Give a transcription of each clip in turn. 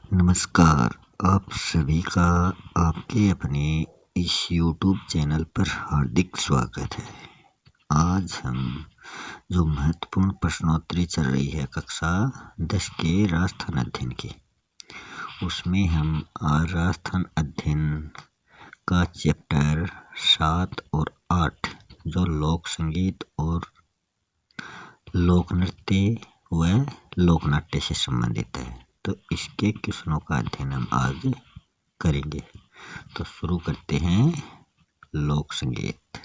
नमस्कार। आप सभी का आपके अपने इस YouTube चैनल पर हार्दिक स्वागत है। आज हम जो महत्वपूर्ण प्रश्नोत्तरी चल रही है कक्षा 10 के राजस्थान अध्ययन की, उसमें हम आज राजस्थान अध्ययन का चैप्टर 7 और 8 जो लोक संगीत और लोक नृत्य व लोकनाट्य से संबंधित है, तो इसके क्वेश्चनों का अध्ययन हम आज करेंगे। तो शुरू करते हैं। लोक संगीत।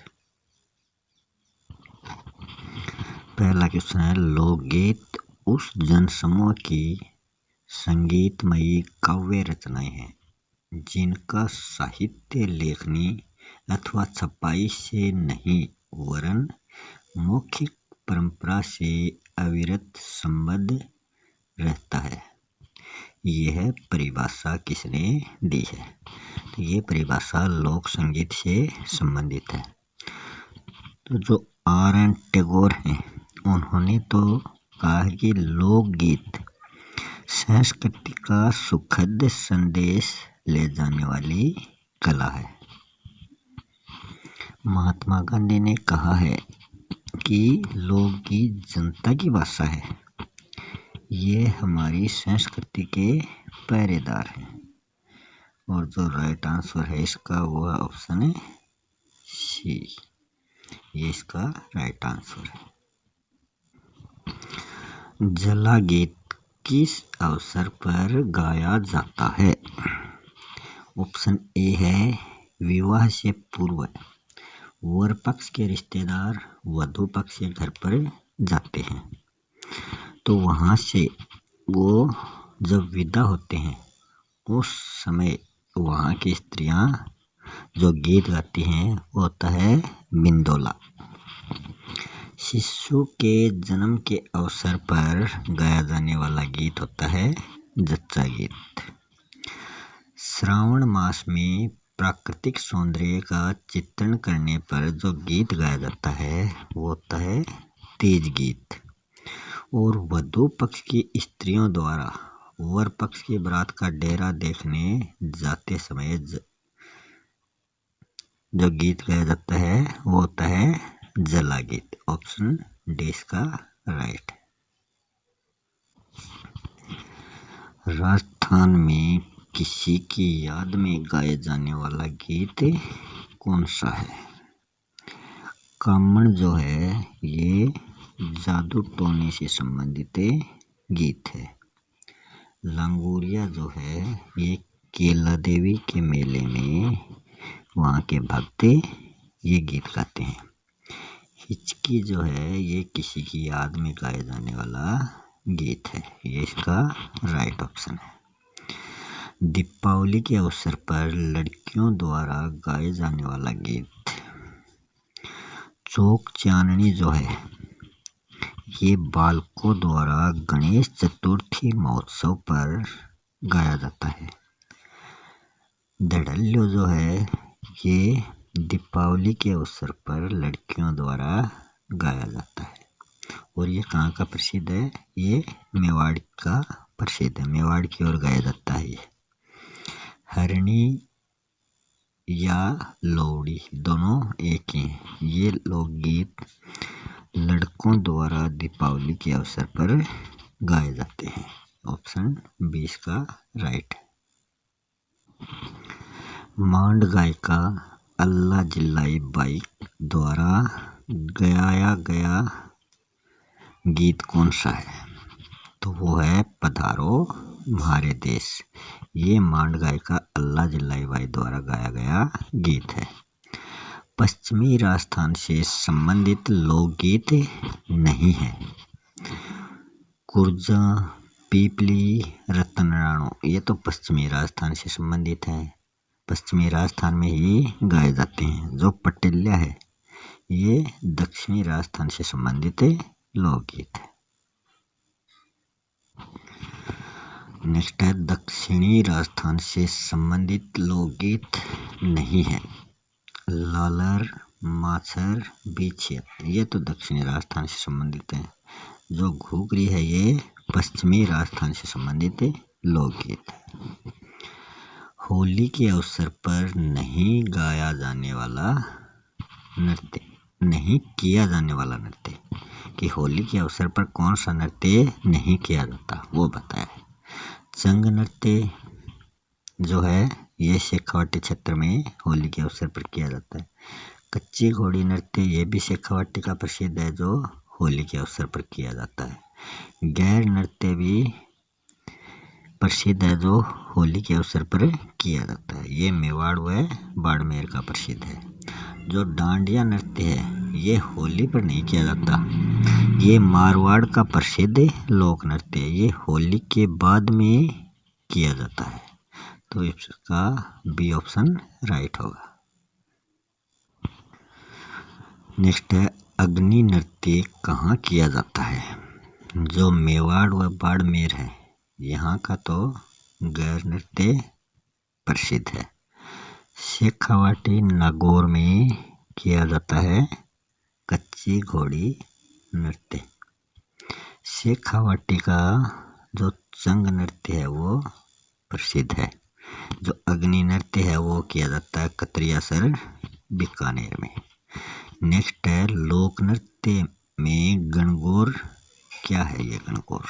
पहला क्वेश्चन है, लोकगीत उस जनसमूह की संगीतमयी काव्य रचनाएं हैं जिनका साहित्य लेखनी अथवा छपाई से नहीं वरन मौखिक परंपरा से अविरत संबद्ध रहता है। यह परिभाषा किसने दी है? तो ये परिभाषा लोक संगीत से संबंधित है। तो जो R.N. टैगोर हैं, उन्होंने तो कहा है कि लोकगीत संस्कृति का सुखद संदेश ले जाने वाली कला है। महात्मा गांधी ने कहा है कि लोकगीत जनता की भाषा है, ये हमारी संस्कृति के पहरेदार हैं। और जो राइट आंसर है इसका वो ऑप्शन है सी, ये इसका राइट आंसर है। जला गीत किस अवसर पर गाया जाता है? ऑप्शन ए है विवाह से पूर्व वर पक्ष के रिश्तेदार वधु पक्ष के घर पर जाते हैं, तो वहाँ से वो जब विदा होते हैं उस समय वहाँ की स्त्रियां जो गीत गाती हैं वो होता है बिंदोला। शिशु के जन्म के अवसर पर गाया जाने वाला गीत होता है जच्चा गीत। श्रावण मास में प्राकृतिक सौंदर्य का चित्रण करने पर जो गीत गाया जाता है वो होता है तीज गीत। और वधु पक्ष की स्त्रियों द्वारा वर पक्ष की बारात का डेरा देखने जाते समय जो गीत गाया जाता है वो होता है जला गीत। ऑप्शन डी इसका राइट है। राजस्थान में किसी की याद में गाए जाने वाला गीत कौन सा है? कामण जो है ये जादू टोने से संबंधित गीत है। लांगुरिया जो है ये केला देवी के मेले में वहाँ के भक्त ये गीत गाते हैं। हिचकी जो है ये किसी की याद में गाया जाने वाला गीत है, ये इसका राइट ऑप्शन है। दीपावली के अवसर पर लड़कियों द्वारा गाए जाने वाला गीत चौक चांदनी जो है ये बालकों द्वारा गणेश चतुर्थी महोत्सव पर गाया जाता है। धड़ल्लो जो है ये दीपावली के अवसर पर लड़कियों द्वारा गाया जाता है। और ये कहाँ का प्रसिद्ध है? ये मेवाड़ का प्रसिद्ध है, मेवाड़ की ओर गाया जाता है। ये हरणी या लोहड़ी दोनों एक ही हैं। ये लोकगीत लड़कों द्वारा दीपावली के अवसर पर गाए जाते हैं। ऑप्शन 20 का राइट है। मांड गायिका अल्लाह जिल्लाई बाई द्वारा गाया गया गीत कौन सा है? तो वो है पधारो म्हारे देश। ये मांड गायिका अल्लाह जिल्लाई बाई द्वारा गाया गया गीत है। पश्चिमी राजस्थान से संबंधित लोकगीत नहीं है। कुर्जा, पीपली, रतनराणो ये तो पश्चिमी राजस्थान से संबंधित है, पश्चिमी राजस्थान में ही गाए जाते हैं। जो पटेल्या है ये दक्षिणी राजस्थान से संबंधित लोकगीत है। नेक्स्ट है, दक्षिणी राजस्थान से संबंधित लोकगीत नहीं है। लालर, माछर, बीछिया ये तो दक्षिणी राजस्थान से संबंधित है। जो घूगरी है ये पश्चिमी राजस्थान से संबंधित लोकगीत है। होली के अवसर पर नहीं गाया जाने वाला नृत्य, नहीं किया जाने वाला नृत्य, कि होली के अवसर पर कौन सा नृत्य नहीं किया जाता वो बताया। चंग नृत्य जो है ये शेखावाटी क्षेत्र में होली के अवसर पर किया जाता है। कच्ची घोड़ी नृत्य ये भी शेखावाटी का प्रसिद्ध है जो होली के अवसर पर किया जाता है। गैर नृत्य भी प्रसिद्ध है जो होली के अवसर पर किया जाता है। ये मेवाड़ व बाड़मेर का प्रसिद्ध है। जो डांडिया नृत्य है ये होली पर नहीं किया जाता, ये मारवाड़ का प्रसिद्ध लोक नृत्य है, ये होली के बाद में किया जाता है। तो इसका बी ऑप्शन राइट होगा। नेक्स्ट है अग्नि नृत्य कहाँ किया जाता है? जो मेवाड़ व बाड़मेर है यहाँ का तो गैर नृत्य प्रसिद्ध है। शेखावाटी नागौर में किया जाता है कच्ची घोड़ी नृत्य। शेखावाटी का जो चंग नृत्य है वो प्रसिद्ध है। जो अग्नि नृत्य है वो किया जाता है कतरियासर बीकानेर में। नेक्स्ट है लोक नृत्य में गणगौर क्या है? ये गणगौर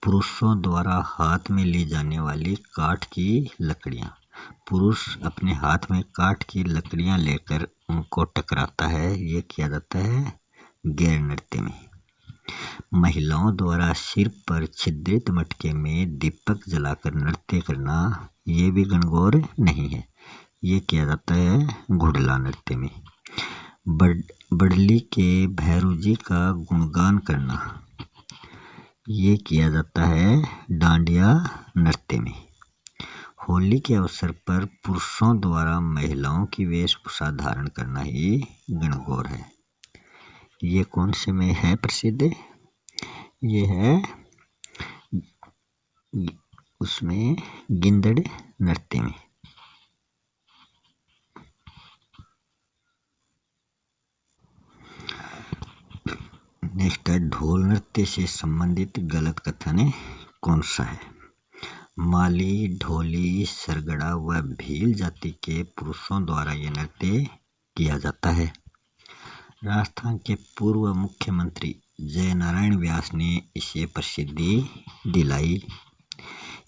पुरुषों द्वारा हाथ में ली जाने वाली काठ की लकड़ियां, पुरुष अपने हाथ में काठ की लकड़ियां लेकर उनको टकराता है, ये किया जाता है गैर नृत्य में। महिलाओं द्वारा सिर पर छिद्रित मटके में दीपक जलाकर नृत्य करना ये भी गणगौर नहीं है, ये किया जाता है घुड़ला नृत्य में। बड़ली के भैरू जी का गुणगान करना ये किया जाता है डांडिया नृत्य में। होली के अवसर पर पुरुषों द्वारा महिलाओं की वेशभूषा धारण करना ही गणगौर है। ये कौन से में है प्रसिद्ध? ये है उसमें गिंदड़ नृत्य में। नेक्स्ट है ढोल नृत्य से संबंधित गलत कथन कौन सा है? माली, ढोली, सरगड़ा व भील जाति के पुरुषों द्वारा यह नृत्य किया जाता है। राजस्थान के पूर्व मुख्यमंत्री जय नारायण व्यास ने इसे प्रसिद्धि दिलाई।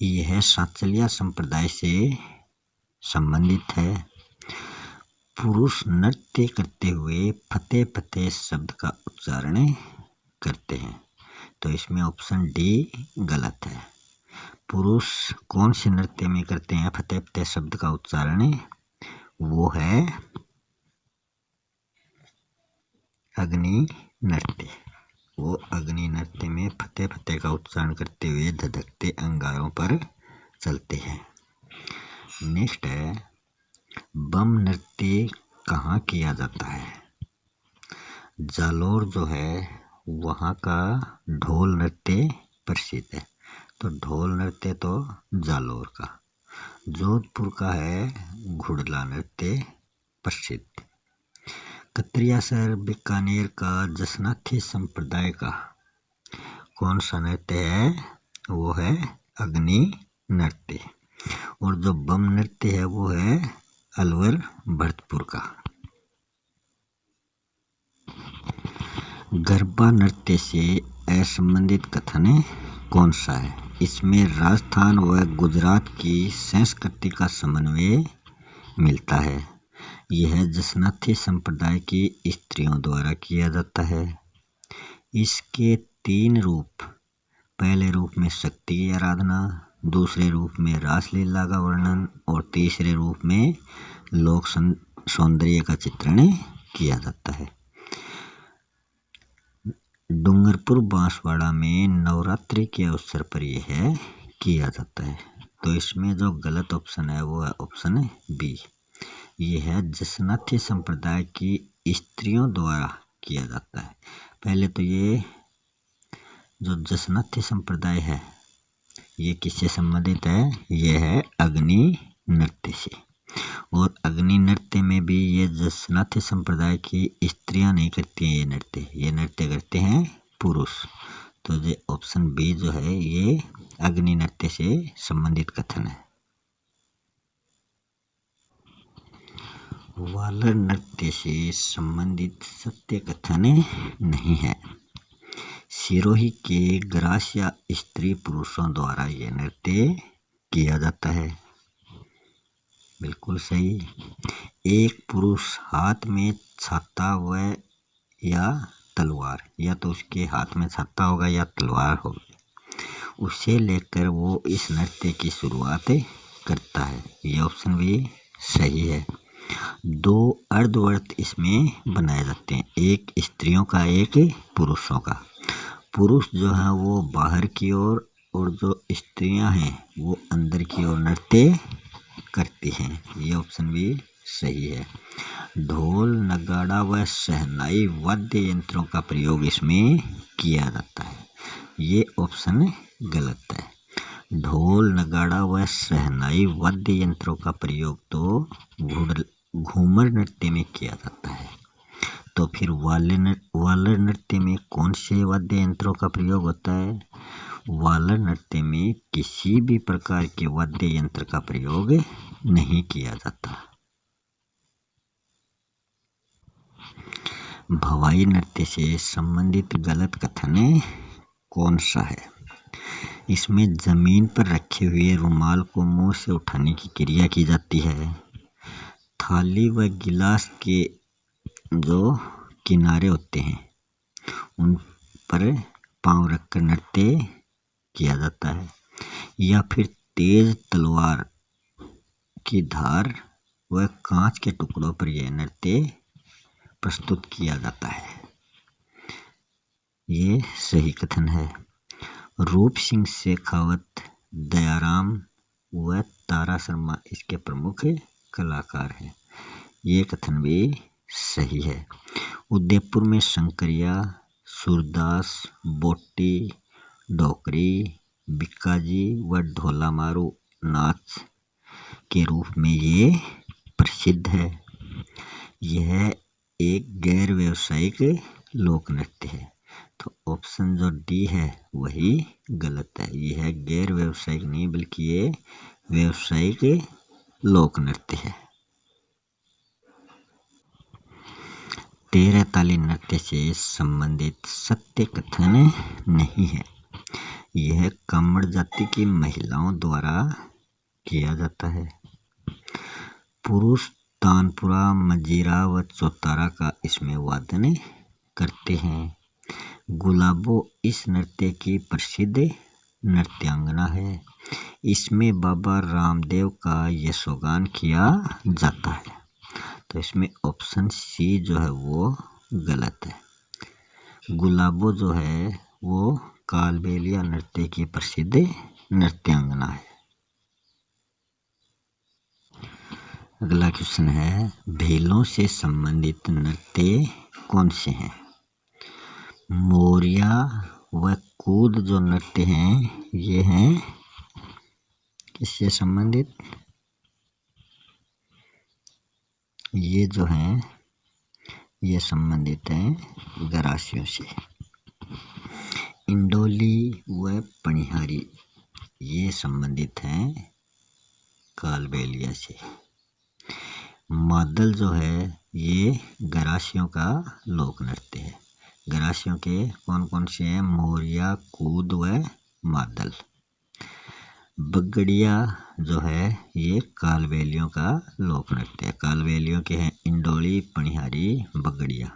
यह सांचलिया संप्रदाय से संबंधित है। पुरुष नृत्य करते हुए फतेह फतेह शब्द का उच्चारण करते हैं, तो इसमें ऑप्शन डी गलत है। पुरुष कौन से नृत्य में करते हैं फतेह फतेह शब्द का उच्चारण? वो है अग्नि नृत्य। वो अग्नि नृत्य में फतेह फतेह का उच्चारण करते हुए धधकते अंगारों पर चलते हैं। नेक्स्ट है बम नृत्य कहाँ किया जाता है? जालोर जो है वहाँ का ढोल नृत्य प्रसिद्ध है, तो ढोल नृत्य तो जालोर का। जोधपुर का है घुड़ला नृत्य प्रसिद्ध। कतरियासर बीकानेर का जसनाथी संप्रदाय का कौन सा नृत्य है? वो है अग्नि नृत्य। और जो बम नृत्य है वो है अलवर भरतपुर का। गरबा नृत्य से असंबंधित कथन कौन सा है? इसमें राजस्थान व गुजरात की संस्कृति का समन्वय मिलता है। यह जसनाथी संप्रदाय की स्त्रियों द्वारा किया जाता है। इसके 3 रूप, पहले रूप में शक्ति की आराधना, दूसरे रूप में रासलीला का वर्णन और तीसरे रूप में लोक सौंदर्य का चित्रण किया जाता है। डूंगरपुर बांसवाड़ा में नवरात्रि के अवसर पर यह किया जाता है, तो इसमें जो गलत ऑप्शन है वो है ऑप्शन बी। यह है जसनाथी संप्रदाय की स्त्रियों द्वारा किया जाता है। पहले तो ये जो जसनाथी संप्रदाय है ये किससे संबंधित है? ये है अग्नि नृत्य से। और अग्नि नृत्य में भी ये जसनाथी संप्रदाय की स्त्रियां नहीं करती हैं ये नृत्य करते हैं पुरुष। तो ये ऑप्शन बी जो है ये अग्नि नृत्य से संबंधित कथन है। वालर नृत्य से संबंधित सत्य कथन नहीं है। सिरोही के ग्रास्य स्त्री पुरुषों द्वारा यह नृत्य किया जाता है। बिल्कुल सही। एक पुरुष हाथ में छाता व या तलवार, या तो उसके हाथ में छाता होगा या तलवार होगी, उसे लेकर वो इस नृत्य की शुरुआत करता है। ये ऑप्शन भी सही है। दो अर्धव्रत इसमें बनाए जाते हैं, एक स्त्रियों का एक पुरुषों का। पुरुष जो है वो बाहर की ओर और जो स्त्रियां हैं वो अंदर की ओर नृत्य करती हैं। ये ऑप्शन भी सही है। ढोल नगाड़ा व शहनाई वाद्य यंत्रों का प्रयोग इसमें किया जाता है। ये ऑप्शन गलत है। ढोल नगाड़ा व शहनाई वाद्य यंत्रों का प्रयोग तो घूमर नृत्य में किया जाता है। तो फिर वालर नृत्य में कौन से वाद्य यंत्रों का प्रयोग होता है? वालर नृत्य में किसी भी प्रकार के वाद्य यंत्र का प्रयोग नहीं किया जाता। भवाई नृत्य से संबंधित गलत कथन कौन सा है? इसमें जमीन पर रखे हुए रुमाल को मुंह से उठाने की क्रिया की जाती है। थाली व गिलास के जो किनारे होते हैं उन पर पांव रखकर नृत्य किया जाता है। या फिर तेज तलवार की धार व कांच के टुकड़ों पर यह नृत्य प्रस्तुत किया जाता है। ये सही कथन है। रूप सिंह शेखावत, दयाराम व तारा शर्मा इसके प्रमुख कलाकार हैं। ये कथन भी सही है। उदयपुर में शंकरिया, सूरदास, बोटी, डोकरी, बिक्काजी व ढोला मारू नाच के रूप में ये प्रसिद्ध है। यह एक गैर व्यावसायिक लोक नृत्य है। तो ऑप्शन जो डी है वही गलत है। यह गैर व्यावसायिक नहीं बल्कि ये व्यावसायिक लोक नृत्य है। तेरह ताली नृत्य से संबंधित सत्य कथन नहीं है। यह कम्मड़ जाति की महिलाओं द्वारा किया जाता है। पुरुष तानपुरा, मजीरा व चौतारा का इसमें वादन करते हैं। गुलाबो इस नृत्य की प्रसिद्ध नृत्यांगना है। इसमें बाबा रामदेव का यशोगान किया जाता है। तो इसमें ऑप्शन सी जो है वो गलत है। गुलाबो जो है वो कालबेलिया नृत्य की प्रसिद्ध नृत्यांगना है। अगला क्वेश्चन है, भीलों से संबंधित नृत्य कौन से हैं? मोरिया व कूद जो नृत्य हैं ये हैं किससे संबंधित? ये जो हैं ये संबंधित हैं गरासियों से। इंडोली व पनिहारी ये संबंधित हैं कालबेलिया से। मादल जो है ये गरासियों का लोक नृत्य है। गरासियों के कौन कौन से हैं? मोरिया, कूद व मादल। बगड़िया जो है ये कालबेलियों का लोक नृत्य है। कालबेलियों के हैं इंडोली, पनिहारी, बगड़िया।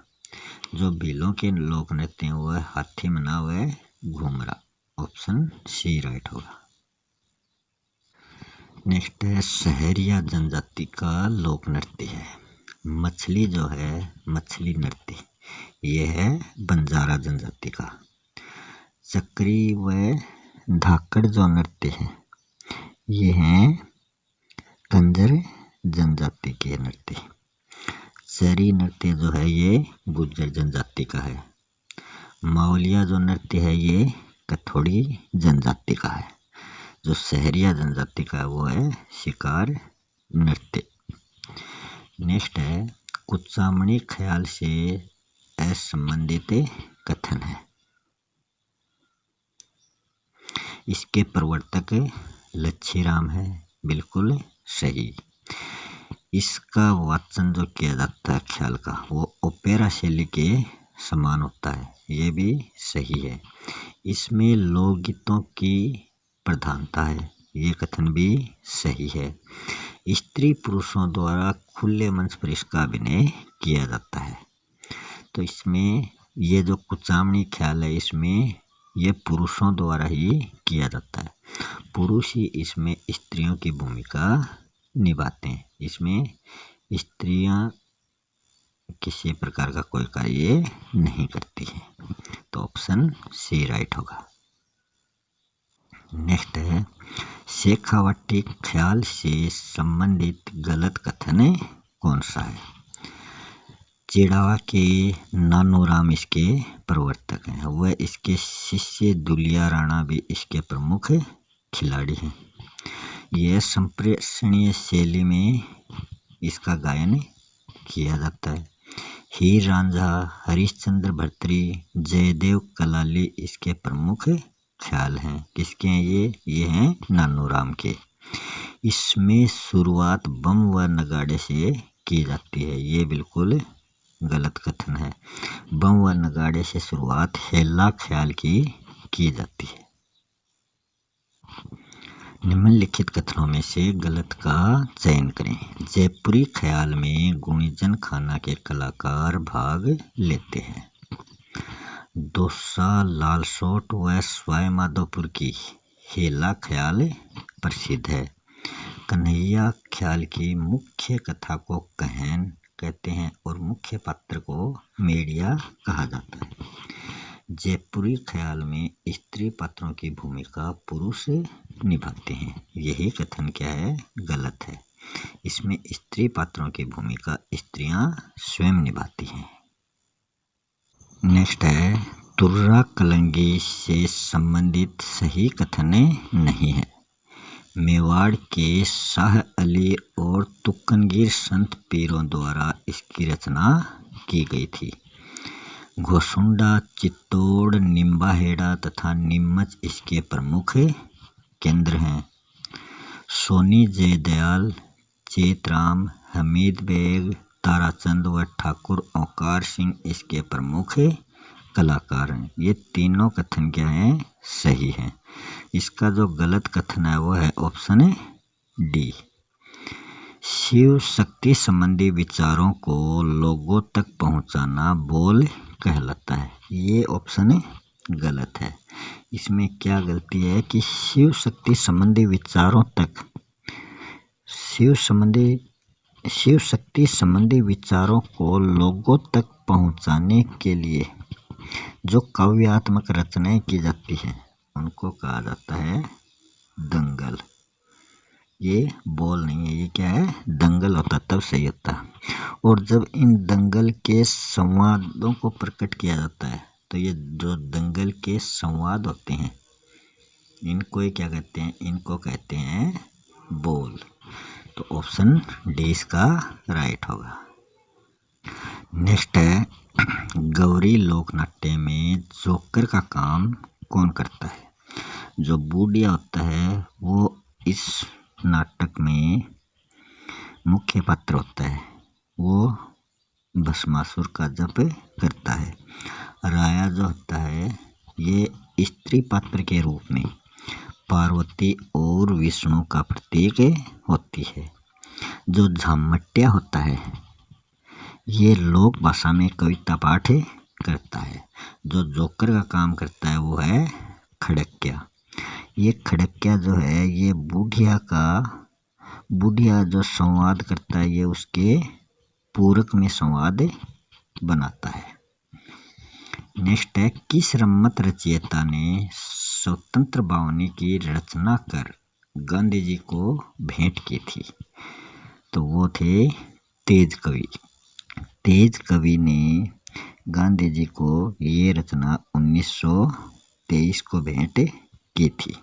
जो भीलों के लोक नृत्य हैं वह हाथी मना व घूमरा। ऑप्शन सी राइट होगा। नेक्स्ट है, सहरिया जनजाति का लोक नृत्य है। मछली जो है मछली नृत्य ये है बंजारा जनजाति का। चक्री व धाकड़ जो नृत्य है ये हैं कंजर जनजाति के नृत्य। चरी नृत्य जो है ये गुर्जर जनजाति का है। मावलिया जो नृत्य है ये कथोड़ी जनजाति का है। जो सहरिया जनजाति का है वो है शिकार नृत्य। नेक्स्ट है, कुचामणी ख्याल से असंबंधित कथन है। इसके प्रवर्तक लच्छीराम है, बिल्कुल सही। इसका वाचन जो किया जाता है ख्याल का वो ओपेरा शैली के समान होता है, ये भी सही है। इसमें लोकगीतों की प्रधानता है, ये कथन भी सही है। स्त्री पुरुषों द्वारा खुले मंच पर इसका अभिनय किया जाता है। तो इसमें ये जो कुचामणी ख्याल है इसमें ये पुरुषों द्वारा ही किया जाता है, पुरुष ही इसमें स्त्रियों की भूमिका निभाते हैं। इसमें स्त्रियां किसी प्रकार का कोई कार्य नहीं करती है। तो ऑप्शन सी राइट होगा। नेक्स्ट है शेखावटी ख्याल से संबंधित गलत कथन कौन सा है? चिड़ावा के नानोराम इसके प्रवर्तक हैं, वह इसके शिष्य दुलिया राणा भी इसके प्रमुख खिलाड़ी हैं। यह संप्रेषणीय शैली में इसका गायन किया जाता है। हीर रांझा, हरिश्चंद्र भर्तरी, जयदेव कलाली इसके प्रमुख ख्याल हैं। किसके हैं ये हैं नानोराम के। इसमें शुरुआत बम व नगाड़े से की जाती है, ये बिल्कुल गलत कथन है। बम व नगाड़े से शुरुआत हेला ख्याल की जाती है। निम्नलिखित कथनों में से गलत का चयन करें। जयपुरी ख्याल में गुणीजन खाना के कलाकार भाग लेते हैं। दोसा, लालसोट व सवाई माधोपुर की हेला ख्याल प्रसिद्ध है। कन्हैया ख्याल की मुख्य कथा को कहन कहते हैं और मुख्य पात्र को मेड़िया कहा जाता है। जयपुरी ख्याल में स्त्री पात्रों की भूमिका पुरुष निभाते हैं, यही कथन क्या है? गलत है। इसमें स्त्री पात्रों की भूमिका स्त्रियां स्वयं निभाती हैं। नेक्स्ट है तुर्रा कलंगी से संबंधित सही कथन नहीं है। मेवाड़ के शाह अली और तुक्कनगीर संत पीरों द्वारा इसकी रचना की गई थी। घोसुंडा, चित्तौड़, निम्बाहेड़ा तथा नीमच इसके प्रमुख केंद्र हैं। सोनी जयदयाल, चेतराम, हमीद बेग, ताराचंद व ठाकुर ओंकार सिंह इसके प्रमुख कलाकार हैं। ये तीनों कथन क्या हैं? सही हैं। इसका जो गलत कथन है वो है ऑप्शन डी। शिव शक्ति संबंधी विचारों को लोगों तक पहुंचाना बोल कहलाता है, ये ऑप्शन गलत है। इसमें क्या गलती है कि शिव शक्ति संबंधी विचारों तक शिव शक्ति संबंधी विचारों को लोगों तक पहुंचाने के लिए जो काव्यात्मक रचनाएं की जाती हैं उनको कहा जाता है दंगल। ये बोल नहीं है, ये क्या है? दंगल होता तब सही होता। और जब इन दंगल के संवादों को प्रकट किया जाता है तो ये जो दंगल के संवाद होते हैं इनको ये क्या कहते हैं? इनको कहते हैं बोल। तो ऑप्शन डी इसका राइट होगा। नेक्स्ट है गौरी लोकनाट्य में जोकर का काम कौन करता है? जो बूढ़िया होता है वो इस नाटक में मुख्य पात्र होता है, वो भस्मासुर का जप करता है। राया जो होता है ये स्त्री पात्र के रूप में पार्वती और विष्णु का प्रतीक होती है। जो झामट्या होता है ये लोक भाषा में कविता पाठ करता है। जो जोकर का काम करता है वो है खड़क्या। ये खड़क्या जो है ये बूढ़िया जो संवाद करता है ये उसके पूरक में संवाद बनाता है। नेक्स्ट है किस रम्मत रचयिता ने स्वतंत्र बावनी की रचना कर गांधी जी को भेंट की थी? तो वो थे तेज कवि। तेज कवि ने गांधी जी को ये रचना 1923 को भेंट की थी।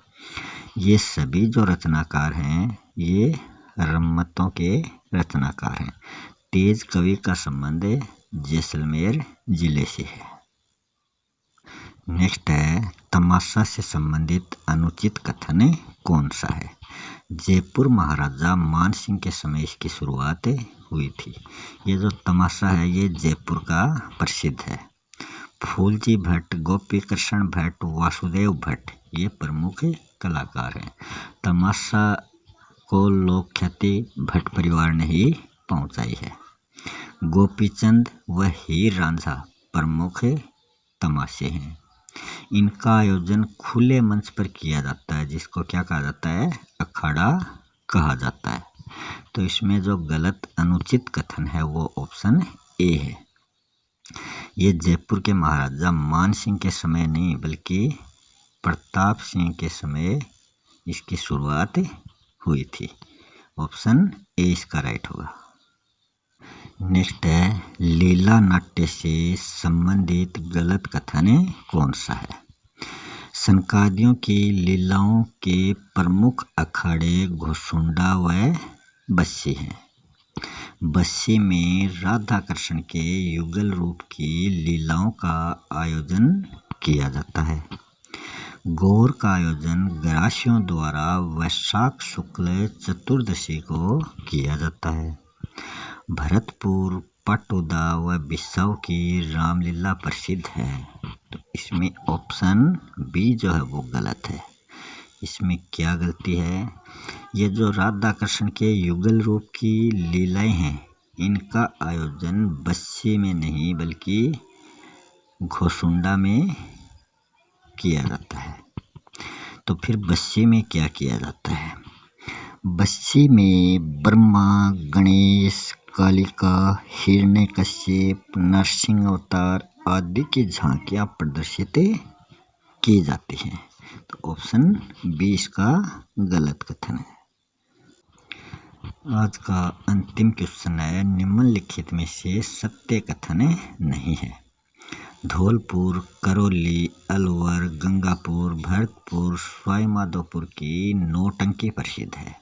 ये सभी जो रचनाकार हैं ये रम्मतों के रचनाकार हैं। तेज कवि का संबंध जैसलमेर जिले से है। नेक्स्ट है तमाशा से संबंधित अनुचित कथन कौन सा है? जयपुर महाराजा मान सिंह के समय इसकी शुरुआत हुई थी। ये जो तमाशा है ये जयपुर का प्रसिद्ध है। फूलजी भट्ट, गोपी कृष्ण भट्ट, वासुदेव भट्ट ये प्रमुख कलाकार हैं। तमाशा को लोक ख्याति भट्ट परिवार ने ही पहुंचाई है। गोपीचंद व हीर रांझा प्रमुख तमाशे हैं। इनका आयोजन खुले मंच पर किया जाता है, जिसको क्या कहा जाता है? अखाड़ा कहा जाता है। तो इसमें जो गलत अनुचित कथन है वो ऑप्शन ए है। ये जयपुर के महाराजा मान सिंह के समय नहीं बल्कि प्रताप सिंह के समय इसकी शुरुआत हुई थी। ऑप्शन ए इसका राइट होगा। नेक्स्ट है, लीला नाट्य से संबंधित गलत कथन कौन सा है? सनकादियों की लीलाओं के प्रमुख अखाड़े घोसुंडा व बस्सी हैं। बस्सी में राधा कृष्ण के युगल रूप की लीलाओं का आयोजन किया जाता है। गौर का आयोजन ग्रासियों द्वारा वैशाख शुक्ल चतुर्दशी को किया जाता है। भरतपुर, पाटोदा व बिस्साऊ की रामलीला प्रसिद्ध है। तो इसमें ऑप्शन बी जो है वो गलत है। इसमें क्या गलती है? ये जो राधा कृष्ण के युगल रूप की लीलाएं हैं इनका आयोजन बस्सी में नहीं बल्कि घोसुंडा में किया जाता है। तो फिर बस्सी में क्या किया जाता है? बस्सी में ब्रह्मा, गणेश, कालिका, हिरण्यकश्यप, नरसिंह अवतार आदि की झांकियां प्रदर्शित की जाती हैं। तो ऑप्शन बी इसका गलत कथन है। आज का अंतिम क्वेश्चन है, निम्नलिखित में से सत्य कथन नहीं है। धौलपुर, करौली, अलवर, गंगापुर, भरतपुर, सवाईमाधोपुर की नौटंकी प्रसिद्ध है।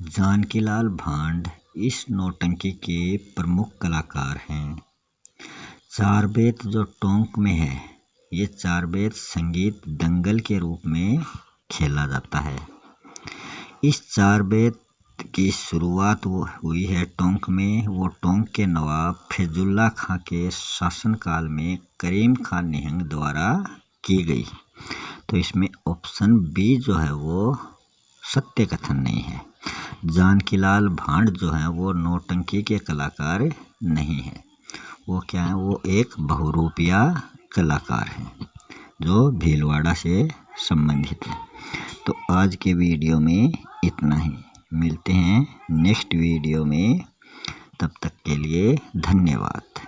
जानकीलाल भांड इस नौटंकी के प्रमुख कलाकार हैं। चारबेत जो टोंक में है ये चारबेत संगीत दंगल के रूप में खेला जाता है। इस चारबेत की शुरुआत वो हुई है टोंक में। वो टोंक के नवाब फैजुल्ला खां के शासनकाल में करीम खान निहंग द्वारा की गई। तो इसमें ऑप्शन बी जो है वो सत्य कथन नहीं है। जानकीलाल भांड जो है वो नौटंकी के कलाकार नहीं है। वो क्या है? वो एक बहुरूपिया कलाकार हैं जो भीलवाड़ा से संबंधित है। तो आज के वीडियो में इतना ही। मिलते हैं नेक्स्ट वीडियो में। तब तक के लिए धन्यवाद।